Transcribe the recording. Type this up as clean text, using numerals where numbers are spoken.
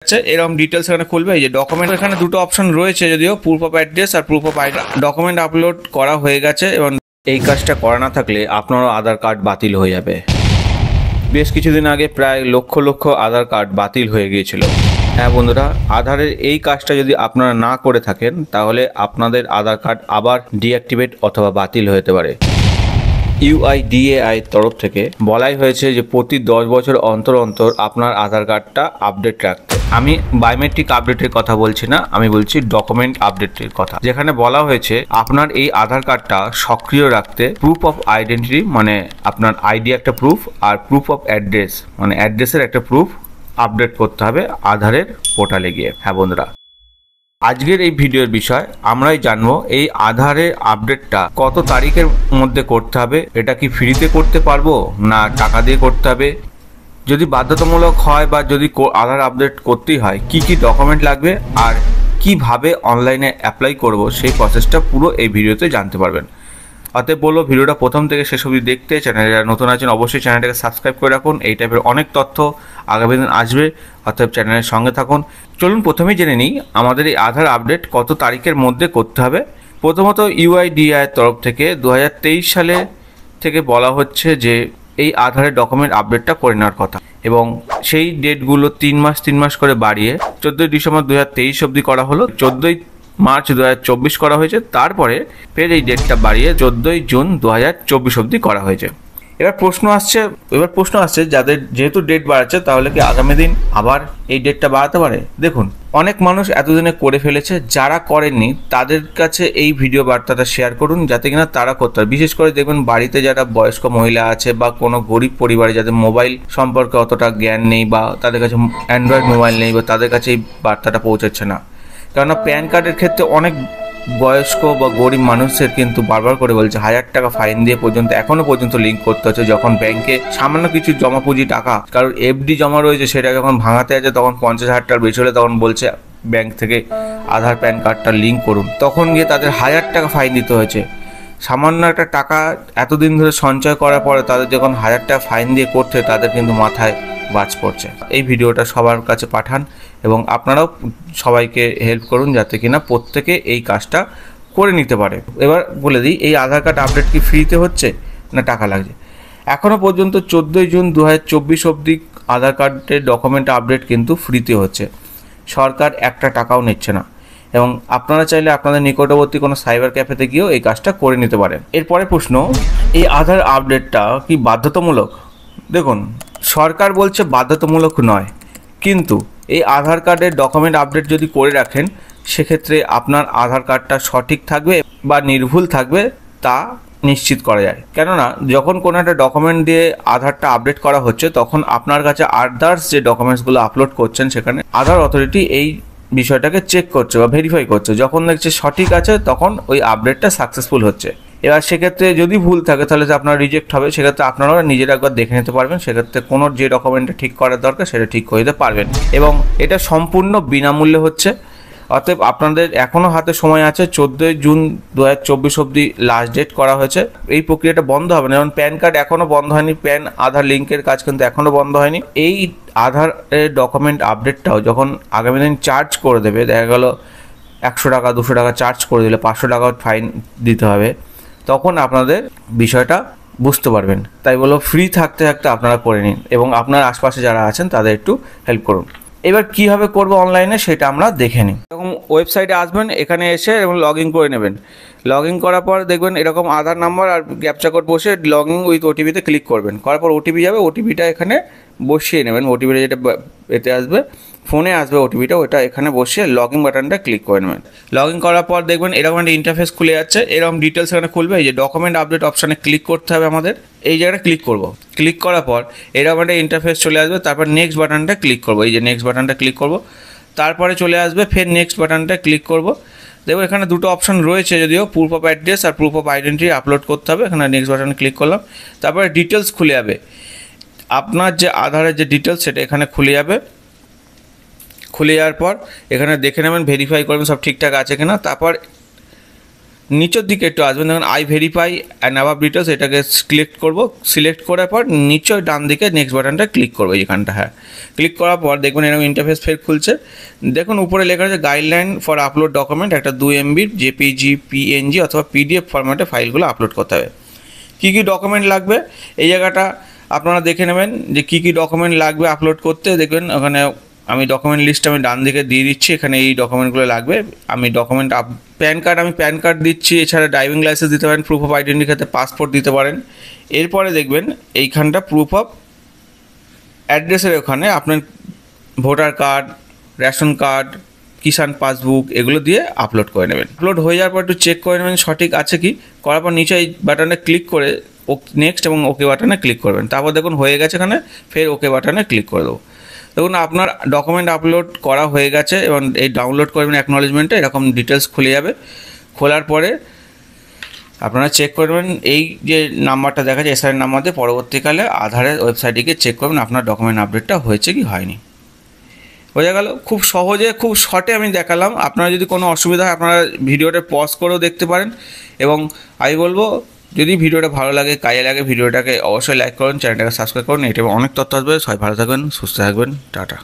এরকম ডিটেলস এখানে খুলবে। এই যে ডকুমেন্ট, এখানে দুটো অপশন রয়েছে, যদিও প্রুফ অফ অ্যাড্রেস আর proof of ID. Document upload করা হয়ে গেছে এবং এই কাজটা করা না থাকলে আপনারও আধার কার্ড বাতিল হয়ে যাবে। বেশ কিছুদিন আগে প্রায় লক্ষ লক্ষ আধার কার্ড বাতিল হয়ে গিয়েছিল। হ্যাঁ বন্ধুরা, আধারের এই কাজটা যদি আপনারা না করে থাকেন তাহলে আপনাদের আধার কার্ড আবার ডিঅ্যাক্টিভেট অথবা বাতিল হতে পারে। UIDAI তরফ থেকে বলাই হয়েছে যে প্রতি 10 বছর অন্তর অন্তর আপনার আধার কার্ডটা আপডেট রাখতে। আমি বায়োমেট্রিক আপডেটের কথা বলছি না, আমি বলছি ডকুমেন্ট আপডেটের কথা, যেখানে বলা হয়েছে আপনার এই আধার কার্ডটা সক্রিয় রাখতে প্রুফ অফ আইডেন্টিটি মানে আপনার আইডি একটা প্রুফ, আর প্রুফ অফ অ্যাড্রেস মানে অ্যাড্রেসের একটা প্রুফ আপডেট করতে হবে আধারের পোর্টালে গিয়ে। হ্যাঁ বন্ধুরা, আজকের এই ভিডিওর বিষয় আমরাই জানবো এই আধারের আপডেটটা কত তারিখের মধ্যে করতে হবে, এটা কি ফ্রিতে করতে পারবো না টাকা দিয়ে করতে হবে, যদি বাধ্যতামূলক হয় বা যদি আধার আপডেট করতেই হয় কি কি ডকুমেন্ট লাগবে, আর কিভাবে অনলাইনে অ্যাপ্লাই করব সেই প্রসেসটা পুরো এই ভিডিওতে জানতে পারবেন। অতএব বলবো ভিডিওটা প্রথম থেকে শেষ অবধি দেখতে। চ্যানেলে যারা নতুন আছেন অবশ্যই চ্যানেলটাকে সাবস্ক্রাইব করে রাখুন, এই টাইপের অনেক তথ্য আগামী দিন আসবে, অতএব চ্যানেলের সঙ্গে থাকুন। চলুন প্রথমেই জেনে নিই আমাদের এই আধার আপডেট কত তারিখের মধ্যে করতে হবে। প্রথমত UIDAI তরফ থেকে 2023 সালে থেকে বলা হচ্ছে যে এই আধারের ডকুমেন্ট আপডেটটা করে নেওয়ার কথা, এবং সেই ডেটগুলো 3 মাস করে বাড়িয়ে 14 ডিসেম্বর 2023 অবধি করা হলো, 14 মার্চ 2024 করা হয়েছে, তারপরে ফের এই ডেটটা বাড়িয়ে 14 জুন 2024 অবধি করা হয়েছে। এবার প্রশ্ন আসছে যাদের যেহেতু ডেট বাড়াচ্ছে তাহলে কি আগামী দিন আবার এই ডেটটা বাড়াতে পারে? দেখুন, অনেক মানুষ এতদিনে করে ফেলেছে, যারা করেননি তাদের কাছে এই ভিডিও বার্তাটা শেয়ার করুন যাতে কিনা তারা করতে পারে। বিশেষ করে দেখবেন বাড়িতে যারা বয়স্ক মহিলা আছে বা কোনো গরিব পরিবারে যাদের মোবাইল সম্পর্কে অতটা জ্ঞান নেই বা তাদের কাছে অ্যান্ড্রয়েড মোবাইল নেই বা তাদের কাছে এই বার্তাটা পৌঁছাচ্ছে না। কেননা প্যান কার্ডের ক্ষেত্রে অনেক বয়স্ক বা গরিব মানুষের কিন্তু বারবার করে বলছে 1000 টাকা ফাইন দিয়ে পর্যন্ত এখনো পর্যন্ত লিঙ্ক করতে হচ্ছে, যখন ব্যাংকে সামান্য কিছু জমা পুঁজি টাকা কারোর FD জমা রয়েছে সেটা যখন ভাঙাতে আছে তখন 50,000 টাকার বেশি হলে তখন বলছে ব্যাংক থেকে আধার প্যান কার্ডটা লিঙ্ক করুন, তখন গিয়ে তাদের 1000 টাকা ফাইন দিতে হয়েছে। সামান্য একটা টাকা এতদিন ধরে সঞ্চয় করার পরে তাদের যখন 1000 টাকা ফাইন দিয়ে করতে তাদের কিন্তু মাথায় বাজ পড়ছে। এই ভিডিওটা সবার কাছে পাঠান এবং আপনারাও সবাইকে হেল্প করুন যাতে কিনা প্রত্যেকে এই কাজটা করে নিতে পারে। এবার বলে দিই, এই আধার কার্ড আপডেট কি ফ্রিতে হচ্ছে না টাকা লাগছে? এখনও পর্যন্ত 14 জুন 2024 অবধি আধার কার্ডের ডকুমেন্ট আপডেট কিন্তু ফ্রিতে হচ্ছে, সরকার একটা টাকাও নিচ্ছে না, এবং আপনারা চাইলে আপনাদের নিকটবর্তী কোনো সাইবার ক্যাফেতে গিয়েও এই কাজটা করে নিতে পারেন। এরপরে প্রশ্ন, এই আধার আপডেটটা কি বাধ্যতামূলক? দেখুন, সরকার বলছে বাধ্যতামূলক নয়, কিন্তু এই আধার কার্ডের ডকুমেন্ট আপডেট যদি করে রাখেন সেক্ষেত্রে আপনার আধার কার্ডটা সঠিক থাকবে বা নির্ভুল থাকবে তা নিশ্চিত করা যায়। কেননা যখন কোনো একটা ডকুমেন্ট দিয়ে আধারটা আপডেট করা হচ্ছে তখন আপনার কাছে আদার্স যে ডকুমেন্টসগুলো আপলোড করছেন সেখানে আধার অথরিটি এই বিষয়টাকে চেক করছে বা ভেরিফাই করছে, যখন দেখছে সঠিক আছে তখন ওই আপডেটটা সাকসেসফুল হচ্ছে। এবার সেক্ষেত্রে যদি ভুল থাকে তাহলে আপনার রিজেক্ট হবে, সেক্ষেত্রে আপনারা নিজেরা একবার দেখে নিতে পারবেন, সেক্ষেত্রে কোনো যে ডকুমেন্টটা ঠিক করার দরকার সেটা ঠিক করে দিতে পারবেন, এবং এটা সম্পূর্ণ বিনামূল্যে হচ্ছে। অতএব আপনাদের এখনও হাতে সময় আছে, 14 জুন 2024 অবধি লাস্ট ডেট করা হয়েছে। এই প্রক্রিয়াটা বন্ধ হবে না, যেমন প্যান কার্ড এখনও বন্ধ হয়নি, প্যান আধার লিঙ্কের কাজ কিন্তু এখনও বন্ধ হয়নি। এই আধার ডকুমেন্ট আপডেটটাও যখন আগামী দিন চার্জ করে দেবে, দেখা গেল 100 টাকা 200 টাকা চার্জ করে দিলে 500 টাকা ফাইন দিতে হবে, তখন আপনাদের বিষয়টা বুঝতে পারবেন। তাই বলো ফ্রি থাকতে থাকতে আপনারা করে নিন এবং আপনার আশপাশে যারা আছেন তাদের একটু হেল্প করুন। এবার কীভাবে করবো অনলাইনে সেটা আমরা দেখে নিই। এরকম ওয়েবসাইটে আসবেন, এখানে এসে এবং লগ ইন করে নেবেন। লগ ইন করার পর দেখবেন এরকম আধার নাম্বার আর ক্যাপচা কোড বসে লগ ইন উইথ OTPতে ক্লিক করবেন, করার পর OTP যাবে, OTPটা এখানে বসিয়ে নেবেন। OTPটা যেটা এতে আসবে, ফোনে আসবে OTPটা, ওটা এখানে বসিয়ে লগ ইন বাটনটা ক্লিক করে নেবেন। লগ ইন করার পর দেখবেন এরকম একটা ইন্টারফেস খুলে যাচ্ছে, এরকম ডিটেলস এখানে খুলবে। এই যে ডকুমেন্ট আপডেট অপশানে ক্লিক করতে হবে আমাদের, এই জায়গাটা ক্লিক করব। ক্লিক করার পর এরকম একটা ইন্টারফেস চলে আসবে, তারপর নেক্সট বাটনটা ক্লিক করব। এই যে নেক্সট বাটনটা ক্লিক করব, তারপরে চলে আসবে ফের নেক্সট বাটনটা ক্লিক করব। দেখো এখানে দুটো অপশন রয়েছে, যদিও প্রুফ অফ অ্যাড্রেস আর প্রুফ অফ আইডেন্টিটি আপলোড করতে হবে। এখানে নেক্সট বাটনে ক্লিক করলাম, তারপরে ডিটেলস খুলে যাবে, আপনার যে আধারের যে ডিটেলস সেটা এখানে খুলে যাবে। খুলে যাওয়ার পর এখানে দেখে নেবেন, ভেরিফাই করবেন সব ঠিকঠাক আছে কিনা। তারপর নিচের দিকে একটু আসবেন, দেখুন I verify and above details, এটাকে সিলেক্ট করব। সিলেক্ট করার পর নিচে ডান দিকে নেক্সট বাটনটা ক্লিক করবো এইখানটা। হ্যাঁ, ক্লিক করার পর দেখবেন এরকম ইন্টারফেস ফের খুলছে। দেখুন উপরে লেখা আছে গাইডলাইন ফর আপলোড ডকুমেন্ট, একটা 2 MB জেপিজি, পিএনজি অথবা পিডিএফ ফরম্যাটে ফাইলগুলো আপলোড করতে হবে। কী কী ডকুমেন্ট লাগবে এই জায়গাটা আপনারা দেখে নেবেন যে কী কী ডকুমেন্ট লাগবে আপলোড করতে। দেখবেন ওখানে আমি ডকুমেন্ট লিস্ট আমি ডান দিকে দিয়ে দিচ্ছি, এখানে এই ডকুমেন্টগুলো লাগবে। আমি ডকুমেন্ট প্যান কার্ড দিচ্ছি, এছাড়া ড্রাইভিং লাইসেন্স দিতে পারেন, প্রুফ অফ আইডেন্টিটির ক্ষেত্রে পাসপোর্ট দিতে পারেন। এরপরে দেখবেন এইখানটা প্রুফ অফ অ্যাড্রেসের ওখানে আপনার ভোটার কার্ড, রেশন কার্ড, কিষাণ পাসবুক এগুলো দিয়ে আপলোড করে নেবেন। আপলোড হয়ে যাওয়ার পর একটু চেক করে নেবেন সঠিক আছে কি। করার পর নিচে এই বাটনে ক্লিক করে নেক্সট এবং ওকে বাটনে ক্লিক করবেন। তারপর দেখুন হয়ে গেছে, এখানে ফের ওকে বাটনে ক্লিক করে দেবো। দেখুন আপনার ডকুমেন্ট আপলোড করা হয়ে গেছে এবং এই ডাউনলোড করবেন অ্যাকনোলেজমেন্টে, এরকম ডিটেলস খুলে যাবে। খোলার পরে আপনারা চেক করবেন এই যে নাম্বারটা দেখা যায় এসআর নাম্বার দিয়ে, পরবর্তীকালে আধারের ওয়েবসাইটে গিয়ে চেক করবেন আপনার ডকুমেন্ট আপডেটটা হয়েছে কি হয়নি। বোঝা গেল, খুব সহজে খুব শর্টে আমি দেখালাম। আপনারা যদি কোনো অসুবিধা হয় আপনারা ভিডিওটা পজ করেও দেখতে পারেন। এবং আমি বলবো যদি ভিডিওটা ভালো লাগে, কাজে লাগে, ভিডিওটাকে অবশ্যই লাইক করুন, চ্যানেলটাকে সাবস্ক্রাইব করুন। এটা অনেক তথ্য আসবে। সবাই ভালো থাকবেন, সুস্থ থাকবেন, টাটা।